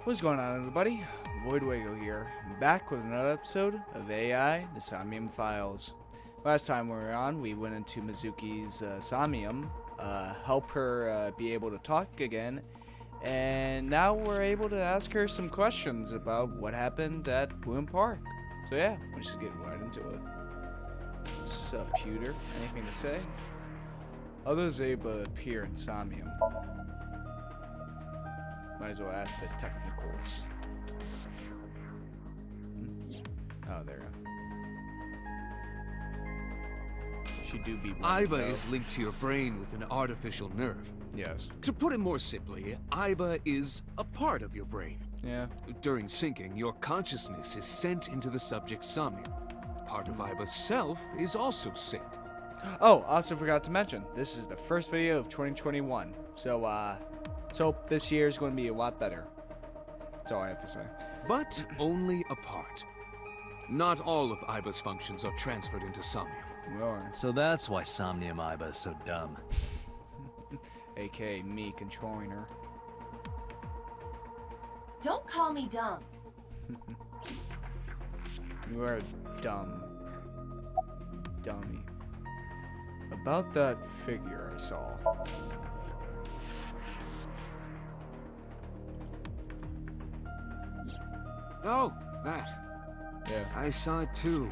What's going on, everybody? Voidlego here, back with another episode of AI, the Somnium Files. Last time we were on, we went into Mizuki's Somnium, help her be able to talk again, and now we're able to ask her some questions about what happened at Bloom Park. So yeah, let's just get right into it. What's up, Pewter? Anything to say? Others able to appear in Somnium. Might as well ask the technicals. Oh, there. She do be one. Aiba is linked to your brain with an artificial nerve. Yes. To put it more simply, Aiba is a part of your brain. Yeah. During syncing, your consciousness is sent into the subject's somnium. Part of Aiba's self is also synced. Oh, also forgot to mention, this is the first video of 2021. So, let's hope this year is going to be a lot better. That's all I have to say. But only a part. Not all of Aiba's functions are transferred into Somnium. Well, So that's why Somnium Aiba is so dumb. aka me controlling her. Don't call me dumb. You are dumb. Dummy. About that figure I saw. Oh, that. Yeah. I saw it too.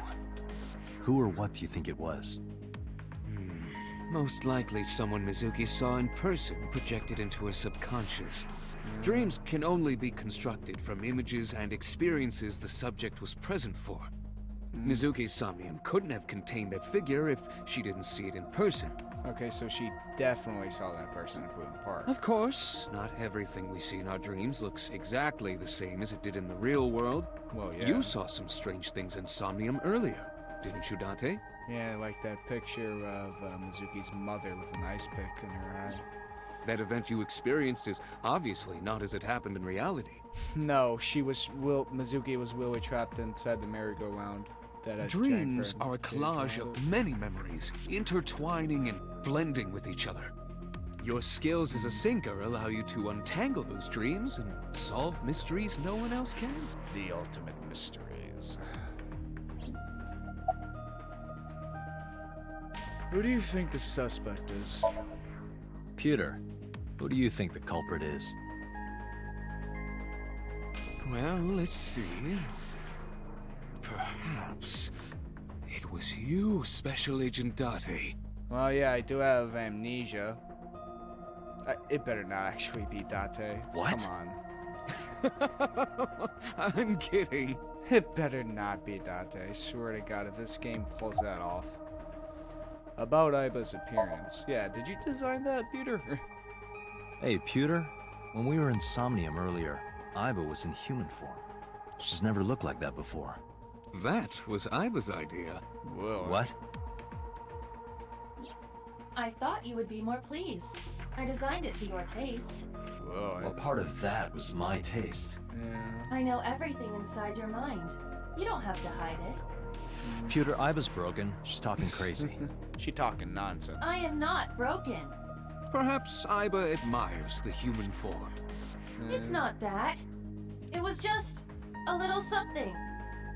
Who or what do you think it was? Most likely someone Mizuki saw in person projected into her subconscious. Dreams can only be constructed from images and experiences the subject was present for. Mizuki's Somnium couldn't have contained that figure if she didn't see it in person. Okay, so she definitely saw that person at Bloom Park. Of course, not everything we see in our dreams looks exactly the same as it did in the real world. Well, yeah. You saw some strange things in Somnium earlier, didn't you, Date? Yeah, like that picture of Mizuki's mother with an ice pick in her eye. That event you experienced is obviously not as it happened in reality. No, Mizuki was really trapped inside the merry-go-round. Dreams are a collage of many memories, intertwining and blending with each other. Your skills as a sinker allow you to untangle those dreams and solve mysteries no one else can. The ultimate mysteries. Who do you think the suspect is? Pewter, who do you think the culprit is? Well, let's see. Perhaps it was you, Special Agent Date. Well, yeah, I do have amnesia. It better not actually be Date. What? Come on. I'm kidding. It better not be Date. I swear to God, if this game pulls that off. About Aiba's appearance. Yeah, did you design that, Peter? Hey, Pewter, when we were in Somnium earlier, Aiba was in human form. She's never looked like that before. That was Aiba's idea. Whoa. What? I thought you would be more pleased. I designed it to your taste. Whoa. Well, part of that was my taste. Yeah. I know everything inside your mind. You don't have to hide it. Pewter, Aiba's broken. She's talking crazy. She talking nonsense. I am not broken. Perhaps Aiba admires the human form. It's not that. It was just a little something.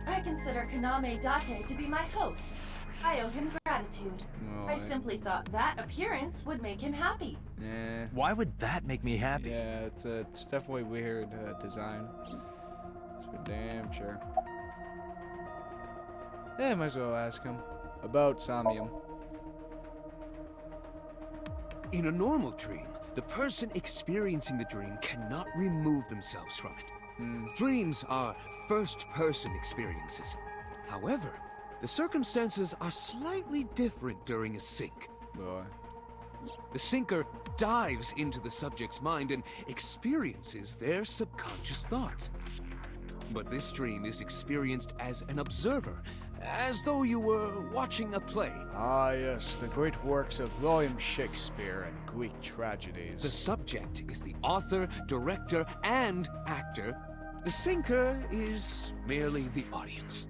I consider Kaname Date to be my host. I owe him gratitude. Well, I simply thought that appearance would make him happy. Yeah. Why would that make me happy? Yeah, it's definitely weird design. That's for damn sure. Yeah, might as well ask him about Somnium. In a normal dream, the person experiencing the dream cannot remove themselves from it. Dreams are first-person experiences. However, the circumstances are slightly different during a sync. Boy. The syncer dives into the subject's mind and experiences their subconscious thoughts. But this dream is experienced as an observer, as though you were watching a play. Ah, yes, the great works of William Shakespeare and Greek tragedies. The subject is the author, director, and actor. The syncer is merely the audience.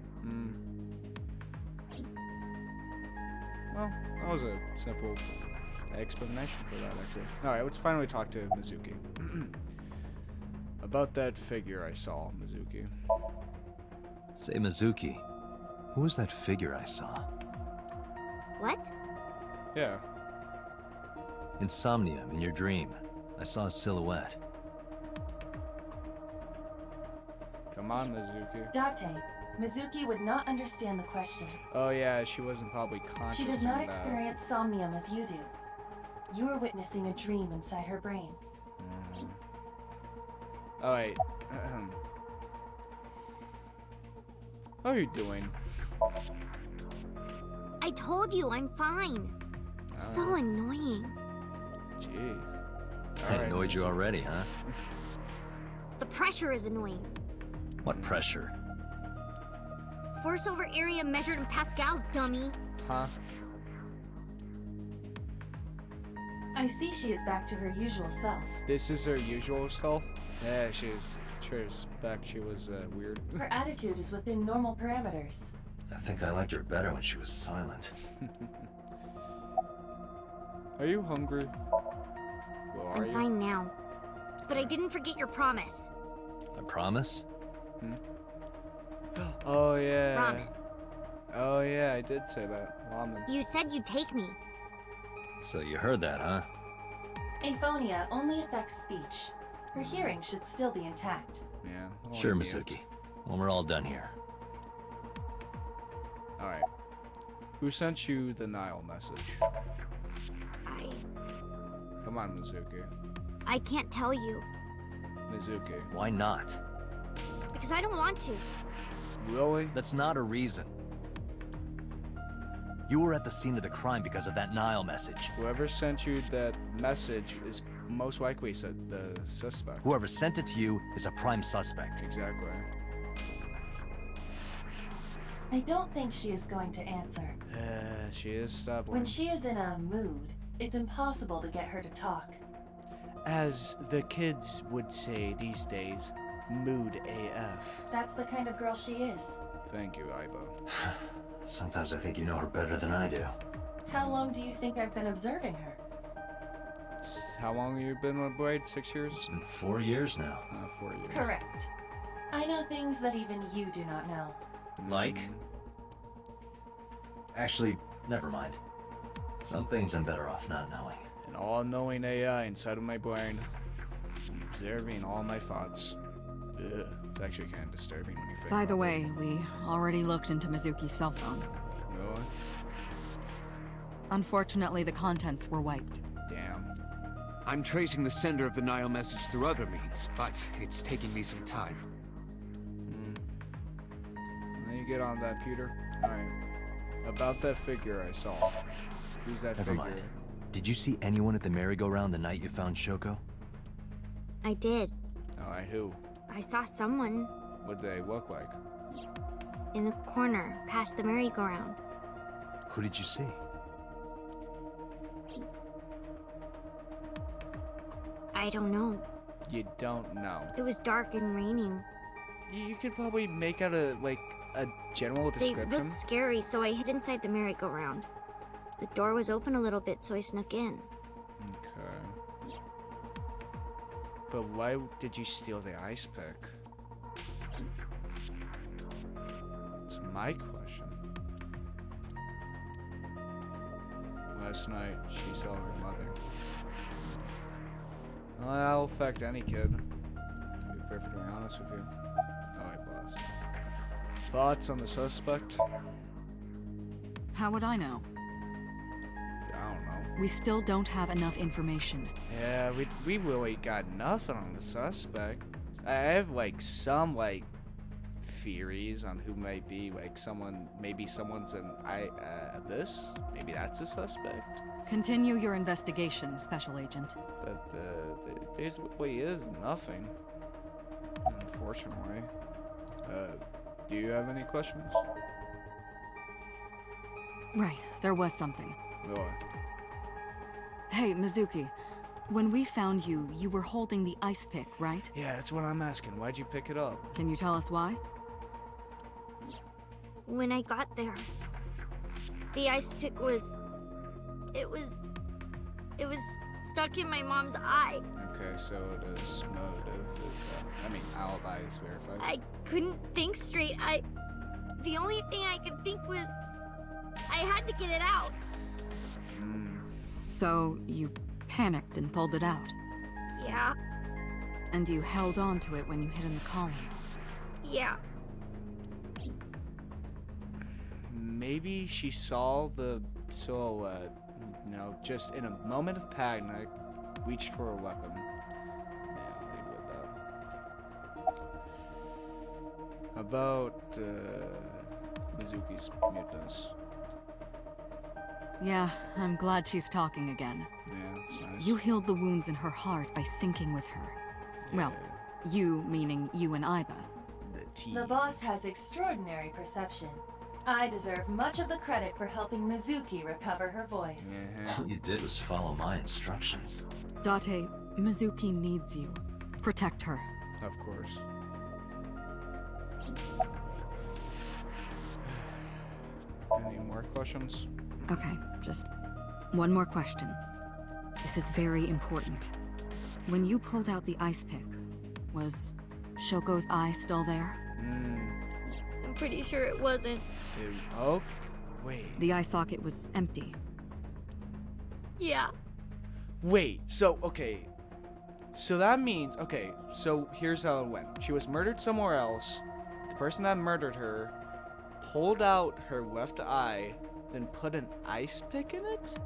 Well, that was a simple explanation for that, actually. Alright, let's finally talk to Mizuki. About that figure I saw, Mizuki. Say, Mizuki, who was that figure I saw? What? Yeah. In Somnium, in your dream, I saw a silhouette. Come on, Mizuki. Date, Mizuki would not understand the question. Oh yeah, she wasn't probably conscious. She does in not that. experience somnium as you do. You are witnessing a dream inside her brain. Oh wait. How are you doing? I told you I'm fine. So annoying. Jeez. I Alright, annoyed you Mizuki. already, huh? The pressure is annoying. What pressure? Force over area measured in pascals, dummy. Huh? I see she is back to her usual self. This is her usual self? Yeah, she's back. She was weird. Her attitude is within normal parameters. I think I liked her better when she was silent. Are you hungry? Well, are I'm you? fine now. But I didn't forget your promise. I promise? Oh yeah. Ramen. Oh yeah, I did say that. Ramen. You said you'd take me. So you heard that, huh? Aphonia only affects speech. Her hearing should still be intact. Yeah. only Sure, mute. Mizuki. When we're all done here. All right. Who sent you the Nile message? Come on, Mizuki. I can't tell you. Mizuki. Why not? Because I don't want to. Really? That's not a reason. You were at the scene of the crime because of that Nile message. Whoever sent you that message is most likely the suspect. Whoever sent it to you is a prime suspect. Exactly. I don't think she is going to answer. She is stubborn. When she is in a mood, it's impossible to get her to talk. As the kids would say these days, mood AF. That's the kind of girl she is. Thank you, Aiba. Sometimes I think you know her better than I do. How long do you think I've been observing her? How long have you been on Blade? 6 years? It's been 4 years now. 4 years. Correct. I know things that even you do not know. Like? Actually, never mind. Some things I'm better off not knowing. An all-knowing AI inside of my brain, observing all my thoughts. Ugh, it's actually kind of disturbing when you think By the about way, we already looked into Mizuki's cell phone. it. Really? Unfortunately, the contents were wiped. Damn. I'm tracing the sender of the Nile message through other means, but it's taking me some time. Then you get on that, Peter. Alright. About that figure I saw. Who's that Never figure? mind. Did you see anyone at the merry-go-round the night you found Shoko? I did. Alright, who? I saw someone What do they look like? in the corner past the merry-go-round. Who did you see? I don't know. You don't know. It was dark and raining. You could probably make out a general They description. looked scary, so I hid inside the merry-go-round. The door was open a little bit, so I snuck in. Okay. But why did you steal the ice pick? That's my question. Last night, she saw her mother. Well, that'll affect any kid. To be perfectly honest with you. Alright, boss. Thoughts on the suspect? How would I know? I don't know. We still don't have enough information. Yeah, we really got nothing on the suspect. I have some theories on who might be maybe someone's an abyss. Maybe that's a suspect. Continue your investigation, Special Agent. But there really is nothing. Unfortunately. Do you have any questions? Right, there was something. Really? Hey, Mizuki. When we found you, you were holding the ice pick, right? Yeah, that's what I'm asking. Why'd you pick it up? Can you tell us why? When I got there, the ice pick was... It was stuck in my mom's eye. Okay, so this motive is, alibi is verified. I couldn't think straight. The only thing I could think was I had to get it out. So you panicked and pulled it out. Yeah, And you held on to it when you hid in the column. yeah. Maybe she saw the silhouette, just in a moment of panic, reached for a weapon. Yeah, I'll leave it at that. About Mizuki's muteness. Yeah, I'm glad she's talking again. Yeah, that's nice. You healed the wounds in her heart by syncing with her. Well, you meaning you and Iba. The T. The boss has extraordinary perception. I deserve much of the credit for helping Mizuki recover her voice. All you did was follow my instructions. Date, Mizuki needs you. Protect her. Of course. Any more questions? Okay, just one more question. This is very important. When you pulled out the ice pick, was Shoko's eye still there? I'm pretty sure it wasn't. Oh, wait. The eye socket was empty. Yeah. Wait, so, okay. So that means, okay, so here's how it went. She was murdered somewhere else. The person that murdered her pulled out her left eye, then put an ice pick in it?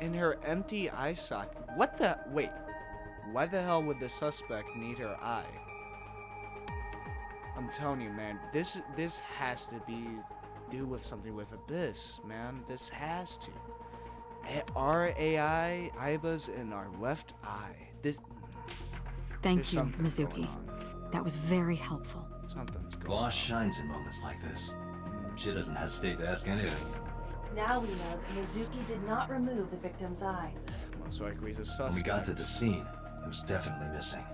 In her empty eye socket. What the? Wait. Why the hell would the suspect need her eye? I'm telling you, man, this has to do with something with Abyss, man. This has to. Our AI, Iba's in our left eye. Thank There's you, something Mizuki. going on. That was very helpful. Something's going Boss on. shines in moments like this. She doesn't hesitate to ask anything. Now we know that Mizuki did not remove the victim's eye, Most likely he's a suspect. When we got to the scene, it was definitely missing.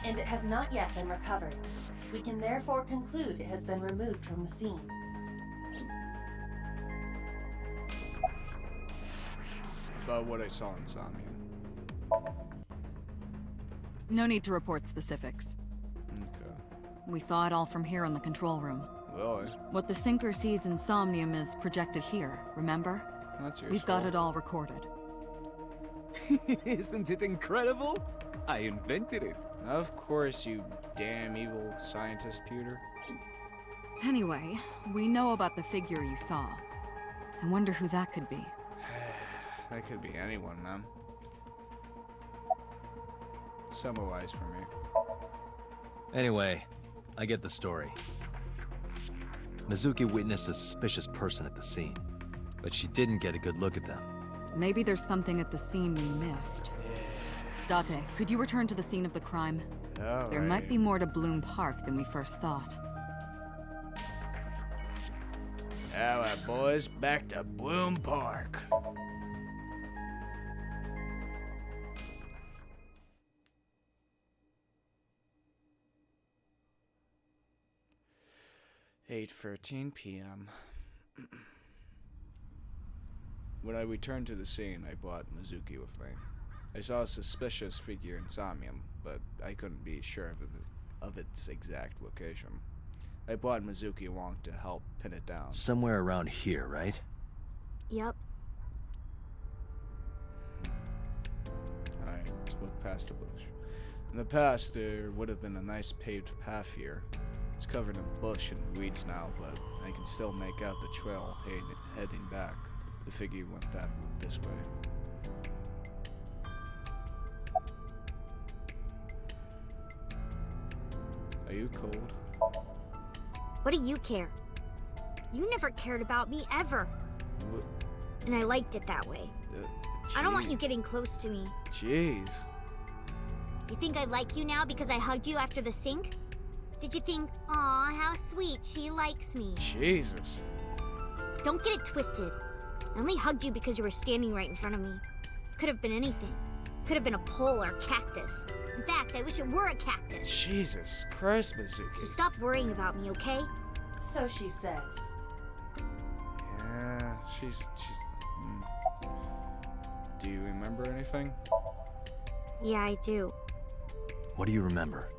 and it has not yet been recovered. We can therefore conclude it has been removed from the scene. About what I saw in Somnium. No need to report specifics. Okay. We saw it all from here in the control room. Really? What the sinker sees in Somnium is projected here, remember? That's your We've got it all recorded. Isn't it incredible? I invented it. Of course, you damn evil scientist, Pewter. Anyway, we know about the figure you saw. I wonder who that could be. That could be anyone, man. Summarize for me. Anyway, I get the story. Mizuki witnessed a suspicious person at the scene, but she didn't get a good look at them. Maybe there's something at the scene we missed. Date, could you return to the scene of the crime? There might be more to Bloom Park than we first thought. Alright, boys, back to Bloom Park. "8:13 p.m. When I returned to the scene, I brought Mizuki with me. I saw a suspicious figure in Somnium, but I couldn't be sure of its exact location. I brought Mizuki along to help pin it down. Somewhere around here, right? Yep. I looked past the bush. In the past, there would have been a nice paved path here. It's covered in bush and weeds now, but I can still make out the trail heading back. The figure went this way. Are you cold? What do you care? You never cared about me, ever. What? And I liked it that way. I don't want you Jeez. getting close to me. Jeez. You think I like you now because I hugged you after the sink? Did you think, aw, how sweet, she likes me? Jesus. Don't get it twisted. I only hugged you because you were standing right in front of me. Could have been anything. Could have been a pole or a cactus. In fact, I wish it were a cactus. Jesus Christ, So Mizuki. stop worrying about me, okay? So she says. Yeah, she's Do you remember anything? Yeah, I do. What do you remember?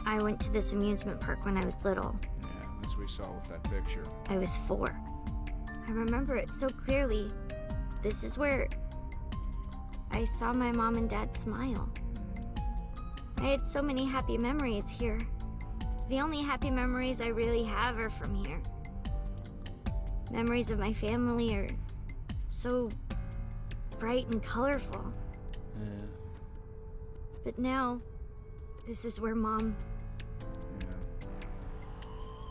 I went to this amusement park when I was little. Yeah, as we saw with that picture. I was 4. I remember it so clearly. This is where I saw my mom and dad smile. I had so many happy memories here. The only happy memories I really have are from here. Memories of my family are so bright and colorful. Yeah. But now, this is where Mom... Yeah.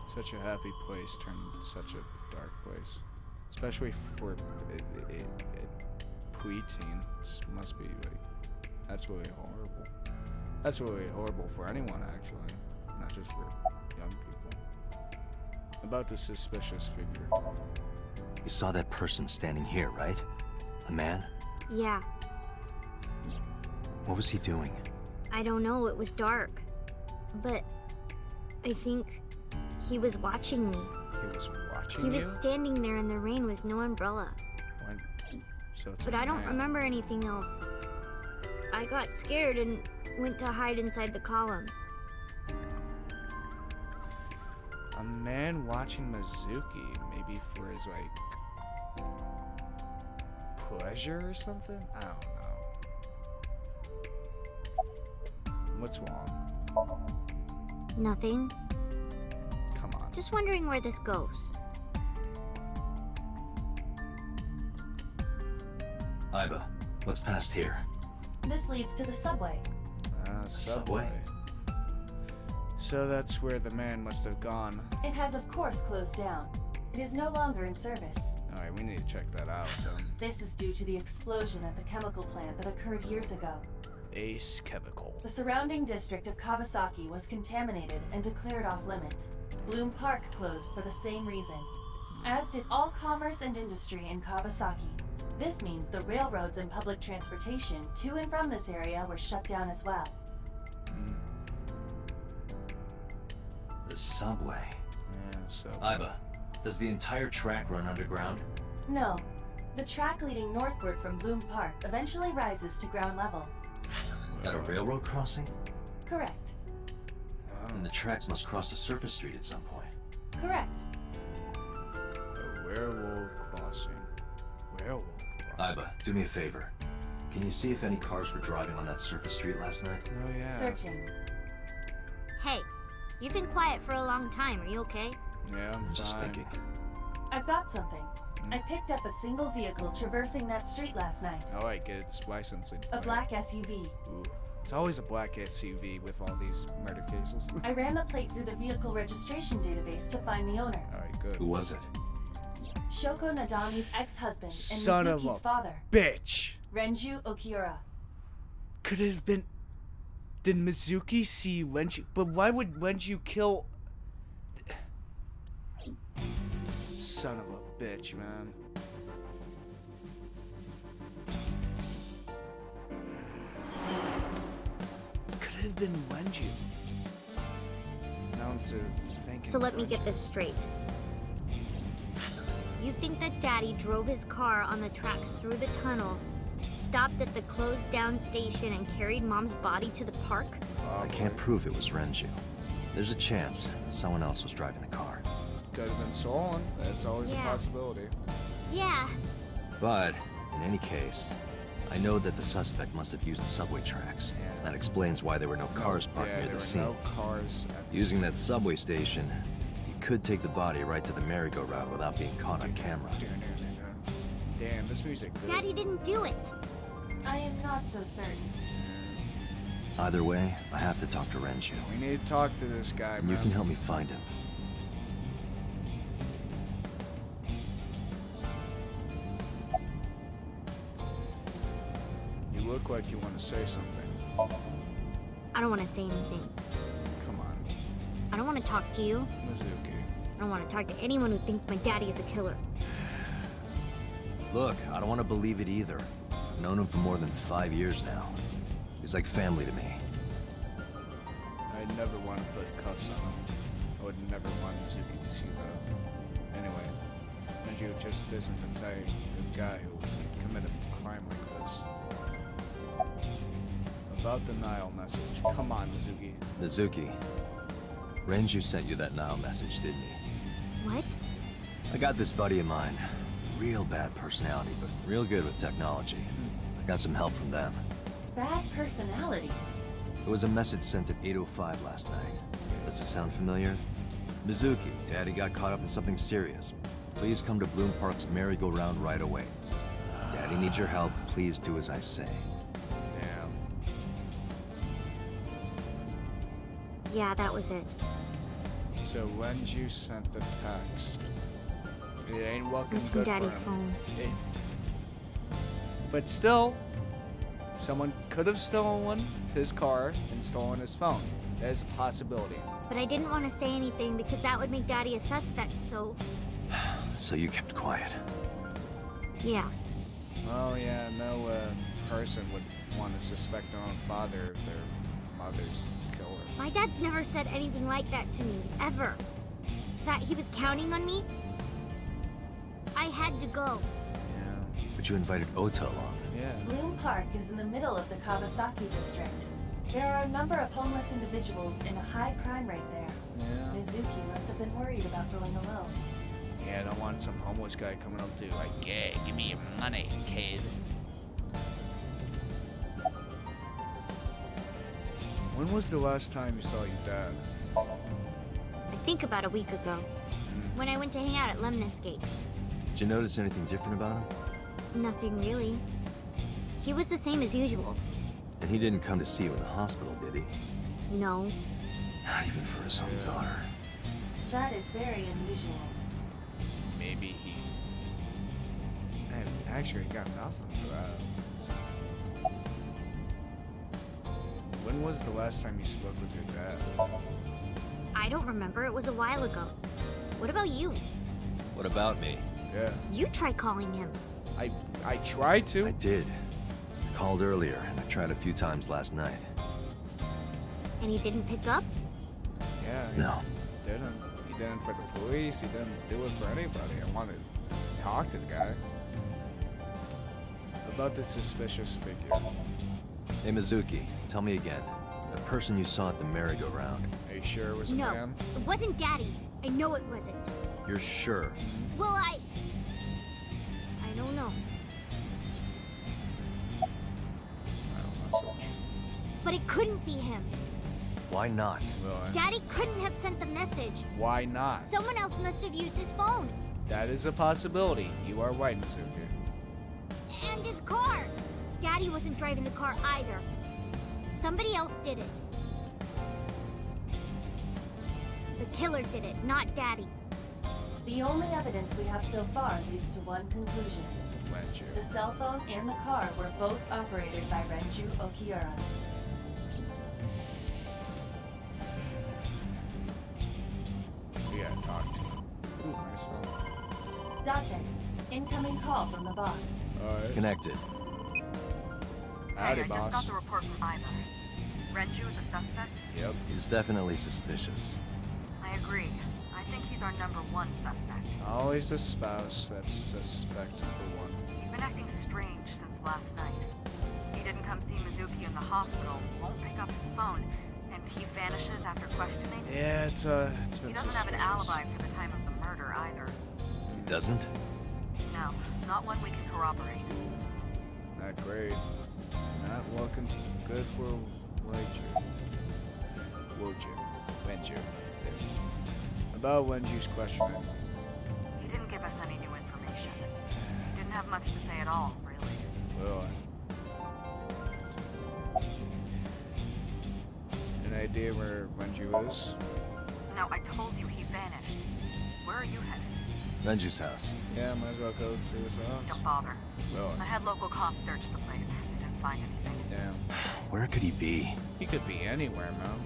Such a happy place turned such a dark place. Especially for a preteen. This must be like... That's really horrible. That's really horrible for anyone, actually. Not just for young people. About the suspicious figure. You saw that person standing here, right? A man? Yeah, What was he doing? I don't know, it was dark. But I think he was watching me. He was watching He you? was standing there in the rain with no umbrella. When... So it's But a I don't man. remember anything else. I got scared and went to hide inside the column. A man watching Mizuki, maybe for his, like, pleasure or something? I don't know. What's wrong? Nothing. Come on. Just wondering where this goes. Iba, what's past here? This leads to the subway. Subway. So that's where the man must have gone. It has of course closed down. It is no longer in service. Alright, we need to check that out then. This is due to the explosion at the chemical plant that occurred years ago. Ace Chemical. The surrounding district of Kawasaki was contaminated and declared off limits. Bloom Park closed for the same reason, as did all commerce and industry in Kawasaki. This means the railroads and public transportation to and from this area were shut down as well. The subway. Yeah, so... Iba, does the entire track run underground? No. The track leading northward from Bloom Park eventually rises to ground level. At a railroad crossing? Correct. And the tracks must cross a surface street at some point. Correct. A railroad crossing. Railroad crossing. Iba, do me a favor. Can you see if any cars were driving on that surface street last night? Oh yeah. Searching. Hey, you've been quiet for a long time. Are you okay? Yeah, I'm I'm just fine. thinking. I've got something. I picked up a single vehicle traversing that street last night. Alright, get its licensing. A black SUV. Ooh. It's always a black SUV with all these murder cases. I ran the plate through the vehicle registration database to find the owner. Alright, good. Who was it? Shoko Nadami's ex-husband and Son of Mizuki's a father, bitch! Renju Okiura. Could it have been... Did Mizuki see Renju? But why would Renju kill... Son of a bitch, man. Could it have been Renju? Now I'm so thinking. So let it's me get Renju. this straight. You think that Daddy drove his car on the tracks through the tunnel, stopped at the closed down station, and carried Mom's body to the park? I can't prove it was Renju. There's a chance someone else was driving the car. Could have been stolen. That's always a Yeah. possibility. Yeah. But, in any case, I know that the suspect must have used the subway tracks. Yeah. That explains why there were no cars parked yeah, near there the were scene. no cars at the Using scene. that subway station, you could take the body right to the merry-go-round without being caught on camera. Damn, this music. Good. Daddy didn't do it. I am not so certain. Either way, I have to talk to Renju. We need to talk to this guy, And man. you can help me find him. You look like you want to say something. I don't want to say anything. Come on, I don't want to talk to you. Mizuki. I don't want to talk to anyone who thinks my daddy is a killer. Look, I don't want to believe it either. I've known him for more than 5 years now. He's like family to me. I'd never want to put cuffs on him. I would never want Mizuki to see that. Anyway, Renju just isn't the type of guy who would commit a crime like this. About the Nile message. Come on, Mizuki. Mizuki, Renju sent you that Nile message, didn't he? What? I got this buddy of mine. Real bad personality, but real good with technology. I got some help from them. Bad personality. It was a message sent at 8:05 last night. Does this sound familiar? Mizuki, Daddy got caught up in something serious. Please come to Bloom Park's merry-go-round right away. Daddy needs your help. Please do as I say. Damn. Yeah, that was it. So Renju sent the text. It ain't It looking was from good Daddy's for him. phone. But still, someone could have stolen his car and stolen his phone. That is a possibility. But I didn't want to say anything because that would make Daddy a suspect, so... So you kept quiet. Yeah. Oh yeah, no person would want to suspect their own father if their mother's killer. My dad's never said anything like that to me, ever. That he was counting on me? I had to go. Yeah. But you invited Ota along. Yeah. Bloom Park is in the middle of the Kawasaki district. There are a number of homeless individuals and a high crime rate there. Yeah. Mizuki must have been worried about going alone. Yeah, I don't want some homeless guy coming up to like, yeah, give me your money, kid. When was the last time you saw your dad? I think about a week ago. When I went to hang out at Lemniscape. Did you notice anything different about him? Nothing really. He was the same as usual. And he didn't come to see you in the hospital, did he? No. Not even for his own daughter. That is very unusual. Maybe he... Man, actually got nothing for that. When was the last time you spoke with your dad? I don't remember. It was a while ago. What about you? What about me? Yeah. You try calling him. I tried to. I did. I called earlier, and I tried a few times last night. And he didn't pick up? Yeah. No. He didn't. He didn't for the police. He didn't do it for anybody. I wanted to talk to the guy. About the suspicious figure. Hey, Mizuki, tell me again. The person you saw at the merry-go-round. Are you sure it was a No, man? it wasn't Daddy. I know it wasn't. You're sure? Well, I don't know. I don't know. So, But it couldn't be him. Why not? well, Daddy couldn't have sent the message. why not? Someone else must have used his phone. That is a possibility. You are right, Mizuki. And his car. Daddy wasn't driving the car either. Somebody else did it. The killer did it, not Daddy. The only evidence we have so far leads to one conclusion. Renju. The cell phone and the car were both operated by Renju Okiura. We gotta talk to him. Ooh, nice phone. Date, incoming call from the boss. Alright. Connected. Howdy, I just got boss. the report from Iva. Renju is a suspect? Yep. He's definitely suspicious. I agree. I think he's our #1 suspect. Always a spouse that's suspect number one. He's been acting strange since last night. He didn't come see Mizuki in the hospital, won't pick up his phone, and he vanishes after questioning. Yeah, it's been He doesn't have an suspicious. alibi for the time of the murder either. He doesn't? No, not one we can corroborate. Not great. Not looking good for Wenju. About Wenju's questioning. He didn't give us any new information. He didn't have much to say at all, really. Well, an idea where Wenju is? No, I told you he vanished. Where are you headed? Renju's house. Yeah, might as well go to his Don't house. bother. Well, I had local cops search the place. They didn't find anything. damn. Where could he be? He could be anywhere, man.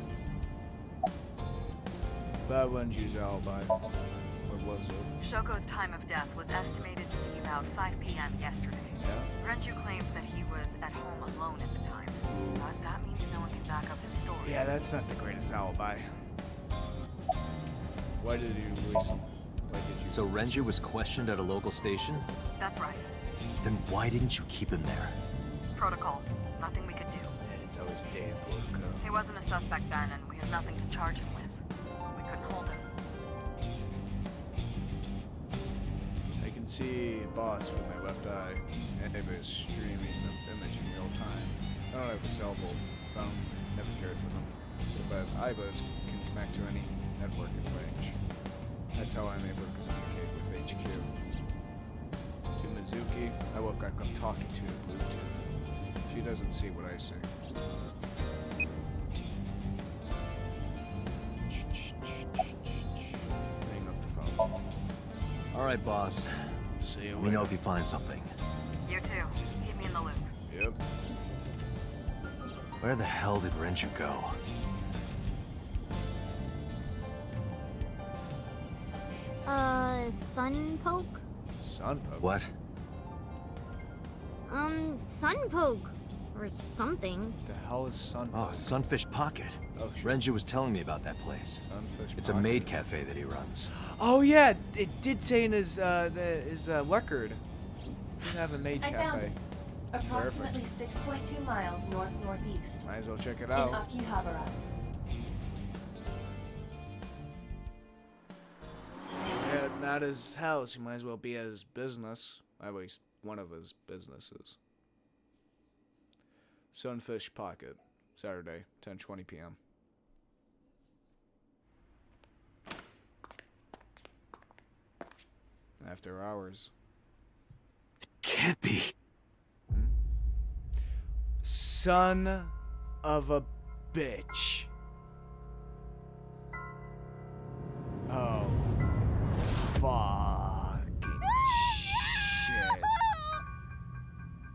About Wenju's alibi. Or was it? Shoko's time of death was estimated to be about 5 p.m. yesterday. Yeah. Renju claims that he was at home alone at the time. But that means no one can back up his story. Yeah, that's not the greatest alibi. Why did he release him? Why did you? So Renju was questioned at a local station? That's right. Then why didn't you keep him there? Protocol. Nothing we could do. Yeah, it's always data protocol. He wasn't a suspect then, and we had nothing to charge him with. We couldn't hold him. I can see Boss with my left eye, and it was streaming the image in real time. I don't have a cell phone, never cared for them, but iBus can connect to any network in range. That's how I'm able to communicate with HQ. To Mizuki, I look like I'm talking to the Bluetooth. She doesn't see what I see. Hang up the phone. Alright, boss. See you Let me know if you find something. You too. Keep me in the loop. Yep. Where the hell did Renju go? Sunpoke? Sunpoke. What? Sunpoke. Or something. The hell is Sunpoke? Oh, Sunfish Pocket. Oh, sure. Renju was telling me about that place. Sunfish It's a Pocket. maid cafe that he runs. Oh yeah, it did say in his record. He didn't have a maid I found cafe. it. Approximately 6.2 miles north-northeast. Might as well check it In out. Akihabara. He's not his house. He might as well be at his business. At least one of his businesses. Sunfish Pocket, Saturday, 10:20 p.m. After hours. Can't be. Son of a bitch. Oh. Fucking shit.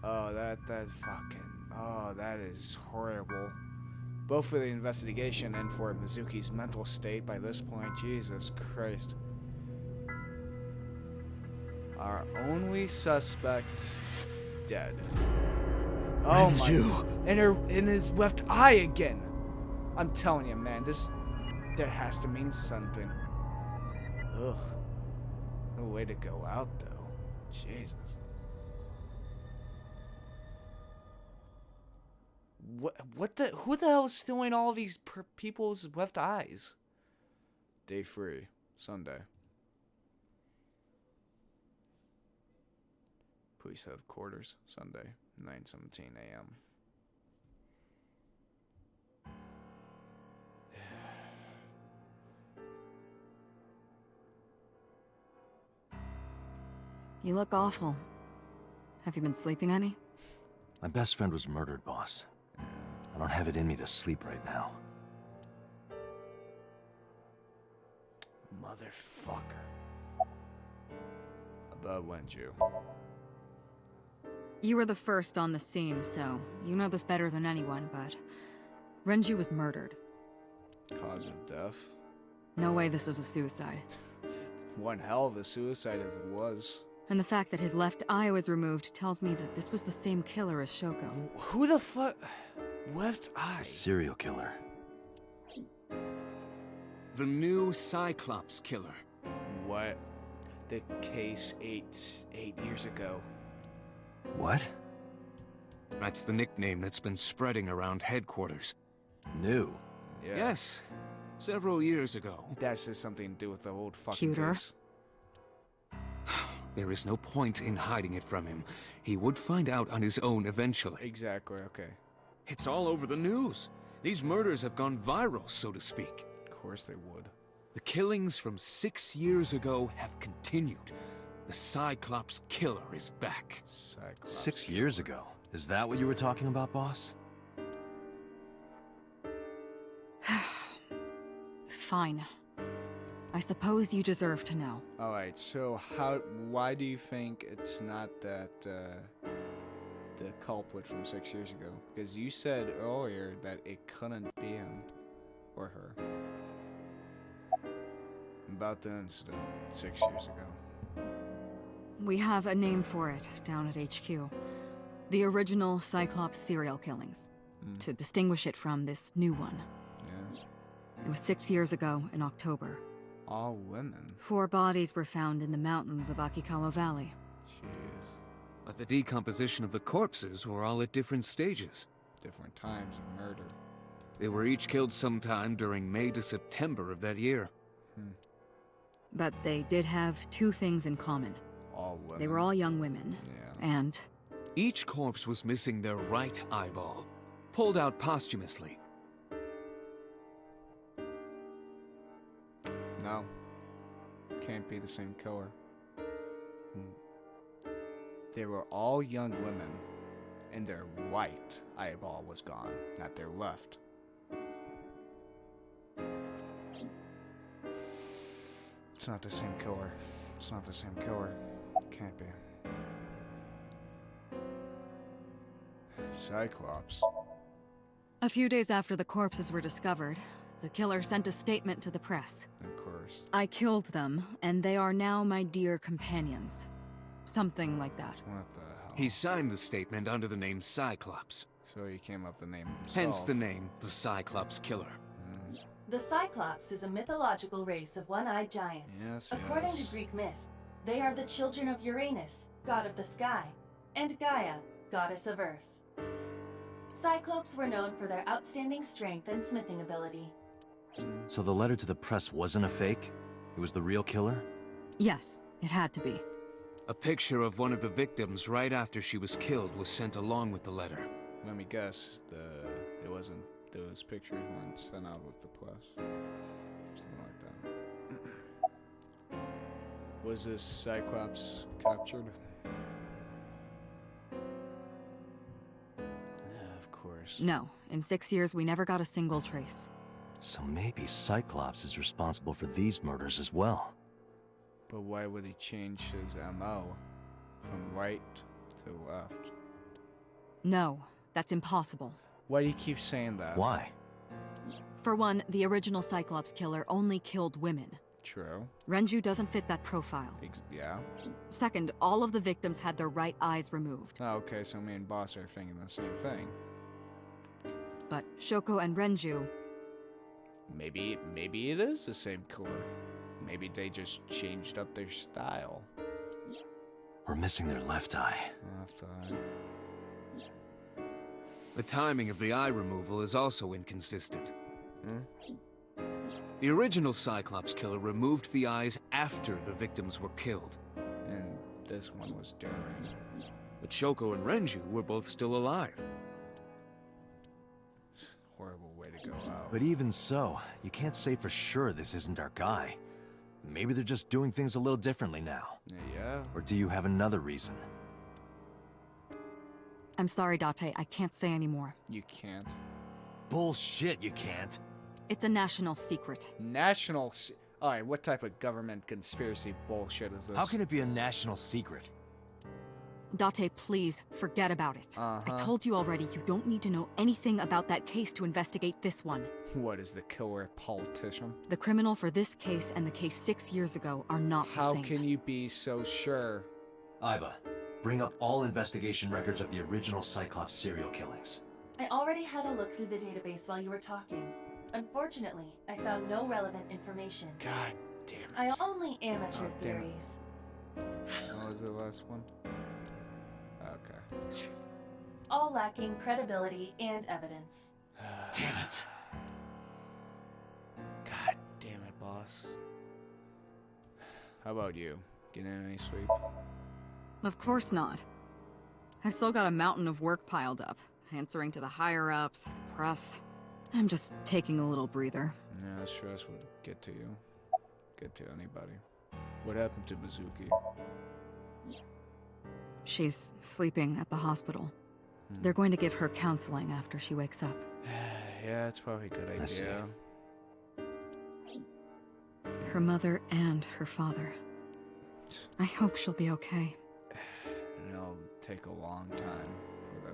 Oh, that fucking... Oh, that is horrible. Both for the investigation and for Mizuki's mental state by this point. Jesus Christ. Our only suspect dead. Oh my! In his left eye again. I'm telling you, man, that has to mean something. Ugh. No way to go out though. Jesus. Who the hell is stealing all these people's left eyes? Day 3, Sunday. Police headquarters, Sunday, 9:17 a.m. You look awful. Have you been sleeping any? My best friend was murdered, boss. I don't have it in me to sleep right now. Motherfucker. About went you? You were the first on the scene, so you know this better than anyone, but Renju was murdered. Cause of death? No way this was a suicide. One hell of a suicide if it was. And the fact that his left eye was removed tells me that this was the same killer as Shoko. Who the fuck? Left eye? A serial killer. The new Cyclops killer. What? The case eight years ago. What? That's the nickname that's been spreading around headquarters. New. Yeah. Yes, several years ago. That has something to do with the old fucking Cuter. case. There is no point in hiding it from him. He would find out on his own eventually. Exactly, okay. It's all over the news. These murders have gone viral, so to speak. Of course they would. The killings from 6 years ago have continued. The Cyclops killer is back. Cyclops. 6 years ago. Is that what you were talking about, boss? Fine. I suppose you deserve to know. Alright, so why do you think it's not that, the culprit from 6 years ago? Because you said earlier that it couldn't be him. Or her. About the incident 6 years ago. We have a name for it down at HQ. The original Cyclops serial killings. To distinguish it from this new one. Yeah. It was 6 years ago in October. All women. 4 bodies were found in the mountains of Akikawa Valley. Jeez. But the decomposition of the corpses were all at different stages. Different times of murder. They were each killed sometime during May to September of that year. But they did have 2 things in common. All women. They were all young women. Yeah. And Each corpse was missing their right eyeball, pulled out posthumously. No. Can't be the same killer. They were all young women, and their right eyeball was gone, not their left. It's not the same killer. It's not the same killer. Can't be. Cyclops. a few days after the corpses were discovered, the killer sent a statement to the press. Of course. I killed them, and they are now my dear companions. Something like that. What the hell? He signed the statement under the name Cyclops, So he came up with the name himself. hence the name the Cyclops Killer. The Cyclops is a mythological race of one-eyed giants. Yes, According yes. to Greek myth, they are the children of Uranus, god of the sky, and Gaia, goddess of earth. Cyclopes were known for their outstanding strength and smithing ability. So the letter to the press wasn't a fake? It was the real killer? Yes, it had to be. A picture of one of the victims right after she was killed was sent along with the letter. Let me guess. It wasn't. Those pictures weren't sent out with the press. Something like that. Was this Cyclops captured? Of course. No, in 6 years we never got a single trace. So maybe Cyclops is responsible for these murders as well. But why would he change his MO from right to left? No, that's impossible. Why do you keep saying that? Why? For one, the original Cyclops killer only killed women. True. Renju doesn't fit that profile. Yeah. Second, all of the victims had their right eyes removed. Oh, okay, so me and Boss are thinking the same thing. But Shoko and Renju, Maybe it is the same killer. Maybe they just changed up their style. We're missing their left eye. Left eye. The timing of the eye removal is also inconsistent. Hmm? The original Cyclops Killer removed the eyes after the victims were killed, And this one was during. but Shoko and Renju were both still alive. Horrible way to go out. But even so, you can't say for sure this isn't our guy. Maybe they're just doing things a little differently now. Yeah. Or do you have another reason? I'm sorry, Date, I can't say anymore. You can't. Bullshit, you can't. It's a national secret. Alright, what type of government conspiracy bullshit is this? How can it be a national secret? Date, please, forget about it. I told you already, you don't need to know anything about that case to investigate this one. What, is the killer a politician? The criminal for this case and the case 6 years ago are not the How same. can you be so sure? Iba, bring up all investigation records of the original Cyclops serial killings. I already had a look through the database while you were talking. Unfortunately, I found no relevant information. God damn it. I only amateur Oh, damn it. theories. What was the last one? Okay. All lacking credibility and evidence. Damn it. God damn it, boss. How about you? Getting any sleep? Of course not. I've still got a mountain of work piled up, answering to the higher-ups, the press. I'm just taking a little breather. Yeah, stress would get to you. Get to anybody. What happened to Mizuki? She's sleeping at the hospital. They're going to give her counseling after she wakes up. Yeah, it's probably a good I see. idea. Her mother and her father. I hope she'll be okay. And it'll take a long time for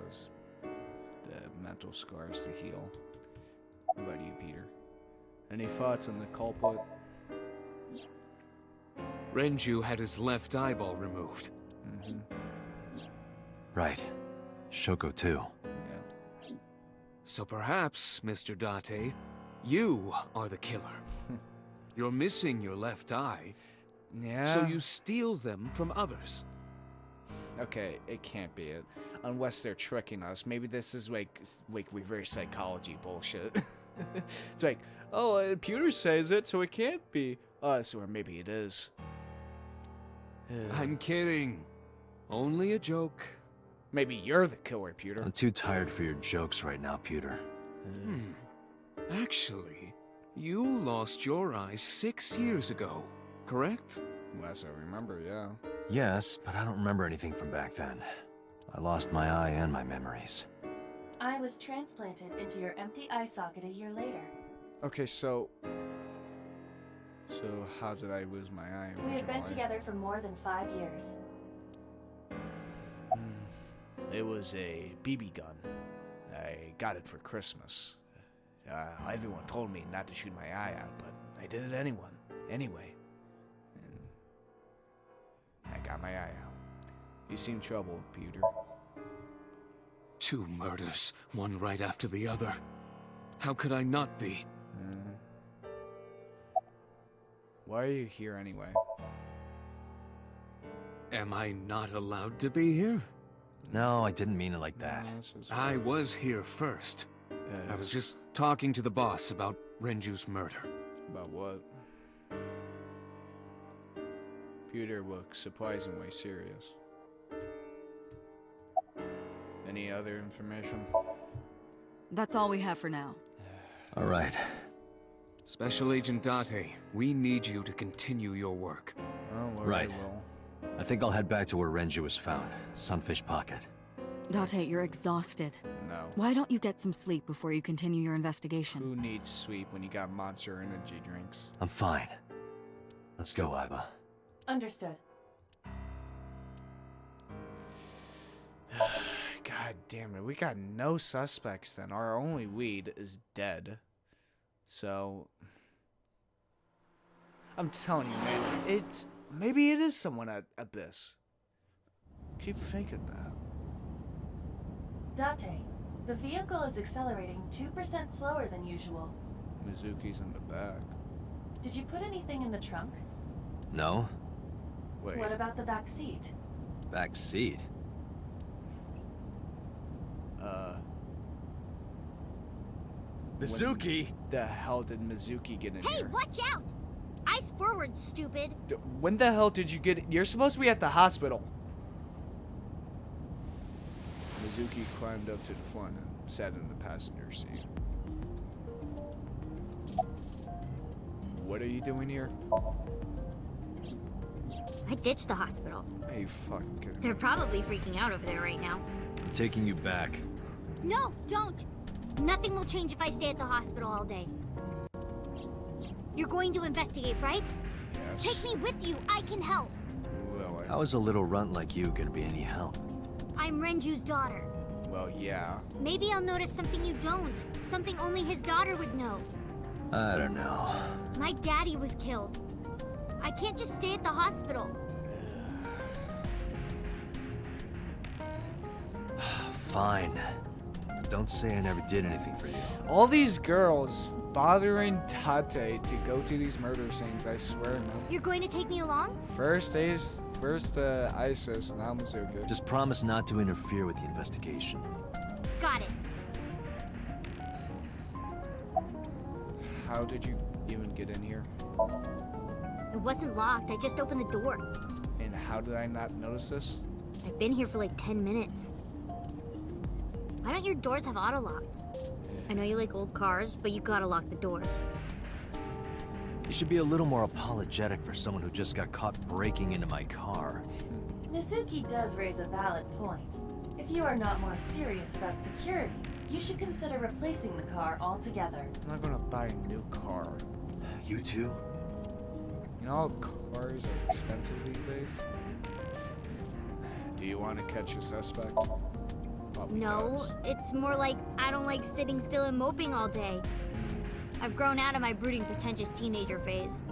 the mental scars to heal. What about you, Peter? Any thoughts on the culprit? Renju had his left eyeball removed. Mm-hmm. Right. Shoko too. Yeah. So perhaps, Mr. Date, you are the killer. You're missing your left eye, Yeah. so you steal them from others. Okay, it can't be it. Unless they're tricking us. Maybe this is like reverse psychology bullshit. It's like, oh, Pewter says it, so it can't be us, or maybe it is. I'm kidding. Only a joke. Maybe you're the killer, Pewter. I'm too tired for your jokes right now, Pewter. Actually, you lost your eye 6 years ago, correct? Unless I remember, yeah. Yes, but I don't remember anything from back then. I lost my eye and my memories. I was transplanted into your empty eye socket a year later. Okay, so how did I lose my eye? We had been originally? together for more than 5 years. It was a BB gun. I got it for Christmas. Everyone told me not to shoot my eye out, but I did it anyway. And I got my eye out. You seem troubled, Peter. 2 murders, one right after the other. How could I not be? Why are you here anyway? Am I not allowed to be here? No, I didn't mean it like that. No, this is- I was here first. I was just talking to the boss about Renju's murder. About what? Peter looks surprisingly serious. Any other information? That's all we have for now. All right. Special Agent Date, we need you to continue your work. Oh, well, Right. Well. I think I'll head back to where Renju was found. Sunfish Pocket. Date, you're exhausted. No. Why don't you get some sleep before you continue your investigation? Who needs sleep when you got monster energy drinks? I'm fine. Let's go, Iba. Understood. God damn it, we got no suspects then. Our only lead is dead. So I'm telling you, man, maybe it is someone at Abyss. Keep thinking that. Date, the vehicle is accelerating 2% slower than usual. Mizuki's in the back. Did you put anything in the trunk? No? Wait. What about the back seat? Back seat. Mizuki! The hell did Mizuki get in Hey, here? watch out! Eyes forward, stupid. When the hell did you get? You're supposed to be at the hospital. Mizuki climbed up to the front and sat in the passenger seat. What are you doing here? I ditched the hospital. Are you fucking kidding They're me? probably freaking out over there right now. I'm taking you back. No, don't! Nothing will change if I stay at the hospital all day. You're going to investigate, right? Yes. Take me with you. I can help. Well, How is a little runt like you gonna be any help? I'm Renju's daughter. well, yeah. Maybe I'll notice something you don't. Something only his daughter would know. I don't know. My daddy was killed. I can't just stay at the hospital. Fine. Don't say I never did anything for you. All these girls bothering Tate to go to these murder scenes. I swear, man. You're going to take me along? First Isis, now Mizuki. Just promise not to interfere with the investigation. Got it. How did you even get in here? It wasn't locked. I just opened the door. And how did I not notice this? I've been here for like 10 minutes. Why don't your doors have auto locks? I know you like old cars, but you gotta lock the doors. You should be a little more apologetic for someone who just got caught breaking into my car. Mizuki does raise a valid point. If you are not more serious about security, you should consider replacing the car altogether. I'm not gonna buy a new car. You too? You know how cars are expensive these days? Do you want to catch a suspect? Probably No, does. it's more like I don't like sitting still and moping all day. I've grown out of my brooding, pretentious teenager phase.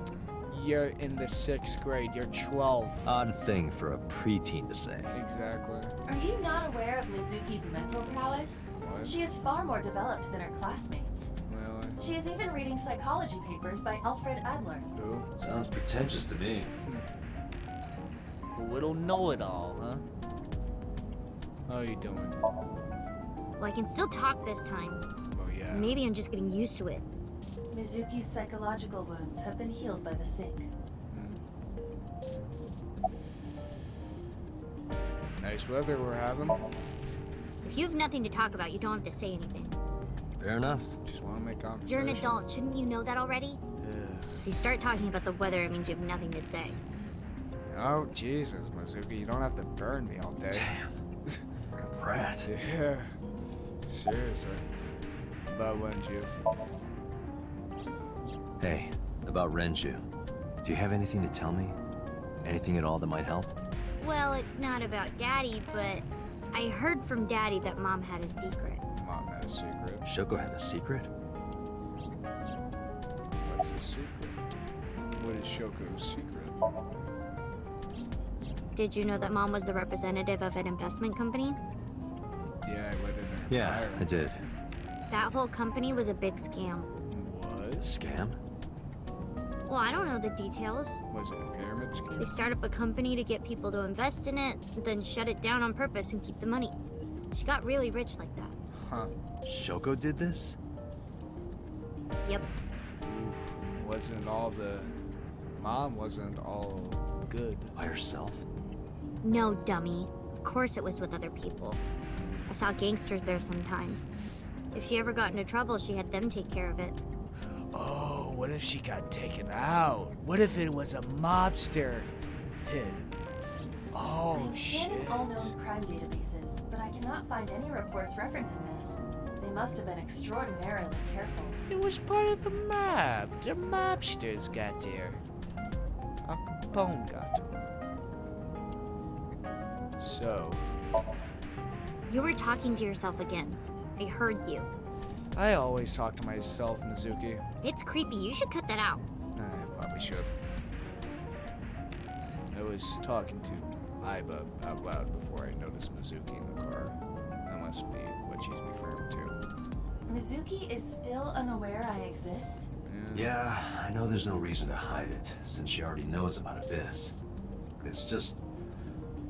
You're in the 6th grade. You're 12. Odd thing for a preteen to say. Exactly. Are you not aware of Mizuki's mental prowess? What? She is far more developed than her classmates. Really? She is even reading psychology papers by Alfred Adler. Who? Sounds pretentious to me. A little know-it-all, huh? How are you doing? Well, I can still talk this time. Oh, yeah. Maybe I'm just getting used to it. Mizuki's psychological wounds have been healed by the sink. Nice weather we're having. If you have nothing to talk about, you don't have to say anything. Fair enough. Just want to make conversation. You're an adult, shouldn't you know that already? Ugh. If you start talking about the weather, it means you have nothing to say. Oh, Jesus, Mizuki, you don't have to burn me all day. Damn. What a brat. Yeah. Seriously. About Wenju. Hey, about Renju. Do you have anything to tell me? Anything at all that might help? Well, it's not about Daddy, but I heard from Daddy that Mom had a secret. Mom had a secret. Shoko had a secret? What's the secret? What is Shoko's secret? Did you know that Mom was the representative of an investment company? Yeah, I went in there. Yeah, I did. That whole company was a big scam. What? Scam? Well, I don't know the details. Was it a pyramid scheme? They start up a company to get people to invest in it, then shut it down on purpose and keep the money. She got really rich like that. Huh. Shoko did this? Yep. Oof. Wasn't all the... Mom wasn't all good. By herself? No, dummy. Of course it was with other people. I saw gangsters there sometimes. If she ever got into trouble, she had them take care of it. Oh, what if she got taken out? What if it was a mobster pit? Oh, I'm shit. scanning all known crime databases, but I cannot find any reports referencing this. They must have been extraordinarily careful. It was part of the mob. The mobsters got there. Al Capone got to him. So, You were talking to yourself again. I heard you. I always talk to myself, Mizuki. It's creepy. You should cut that out. I probably should. I was talking to Aiba out loud before I noticed Mizuki in the car. That must be what she's referring to. Mizuki is still unaware I exist? Yeah, I know there's no reason to hide it, since she already knows about Abyss. It's just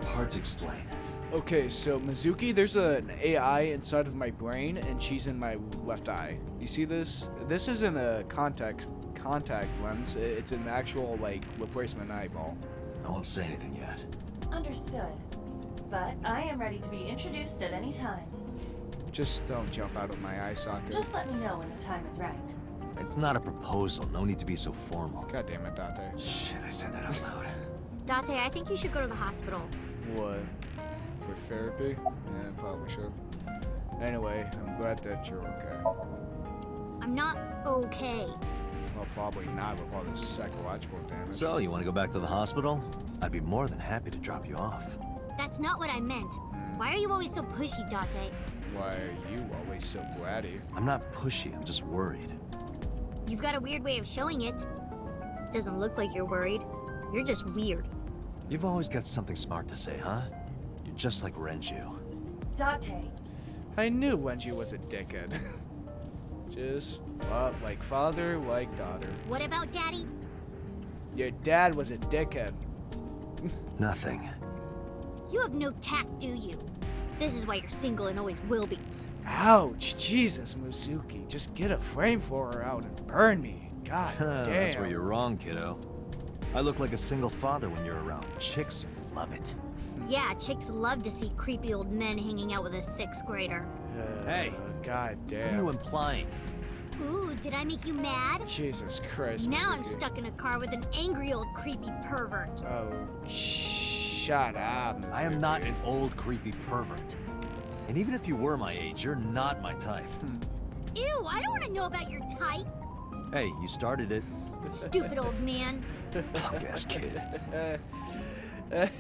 hard to explain. Okay, so Mizuki, there's an AI inside of my brain, and she's in my left eye. You see this? This isn't a contact lens. It's an actual, like, replacement eyeball. I won't say anything yet. Understood. But I am ready to be introduced at any time. Just don't jump out of my eye socket. Just let me know when the time is right. It's not a proposal. No need to be so formal. God damn it, Date. Shit, I said that out loud. Date, I think you should go to the hospital. What? For therapy? Yeah, probably should. Anyway, I'm glad that you're okay. I'm not okay. Well, probably not with all this psychological damage. So, you want to go back to the hospital? I'd be more than happy to drop you off. That's not what I meant. Why are you always so pushy, Date? Why are you always so bratty? I'm not pushy, I'm just worried. You've got a weird way of showing it. Doesn't look like you're worried. You're just weird. You've always got something smart to say, huh? You're just like Renju. Date. I knew Wenji was a dickhead. Just like father, like daughter. What about Daddy? Your dad was a dickhead. Nothing. You have no tact, do you? This is why you're single and always will be. Ouch, Jesus, Mizuki. Just get a frame for her out and burn me. God damn. That's where you're wrong, kiddo. I look like a single father when you're around. Chicks love it. Yeah, chicks love to see creepy old men hanging out with a 6th grader. Hey. God What are damn. you implying? Ooh, did I make you mad? Jesus Christ, Now I'm Mizuki. stuck in a car with an angry old creepy pervert. Oh, shut up, Mizuki. I am not an old, creepy pervert. And even if you were my age, you're not my type. Ew, I don't want to know about your type. Hey, you started it. Stupid old man. Punk-ass kid. Man,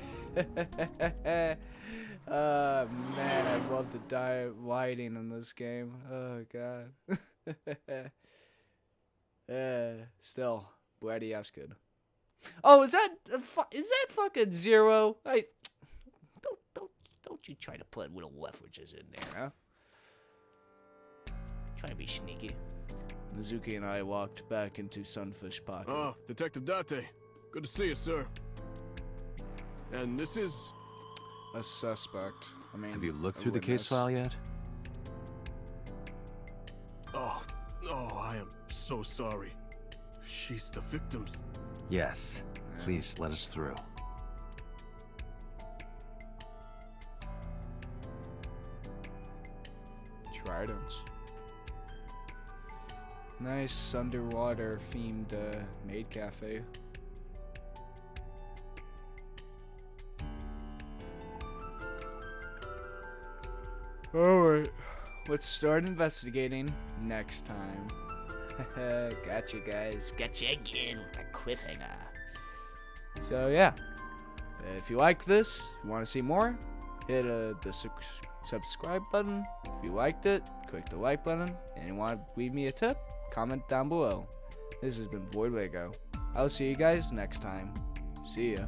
I love the lighting in this game. Oh god. Still, bloody ass good. Oh, is that fucking Zero? Don't you try to put little references in there, huh? Trying to be sneaky. Mizuki and I walked back into Sunfish Pocket. Ah, Detective Date. Good to see you, sir. And this is... A suspect. I mean, Have you looked a through the case witness. file yet? Oh, I am so sorry. She's the victim's... Yes. Please let us through. Tridents. Nice underwater themed maid cafe. Alright, let's start investigating next time. Gotcha, guys. Gotcha again with a cliffhanger. So, yeah. If you like this, you want to see more, hit the subscribe button. If you liked it, click the like button. And you want to leave me a tip, comment down below. This has been Voidlego. I'll see you guys next time. See ya.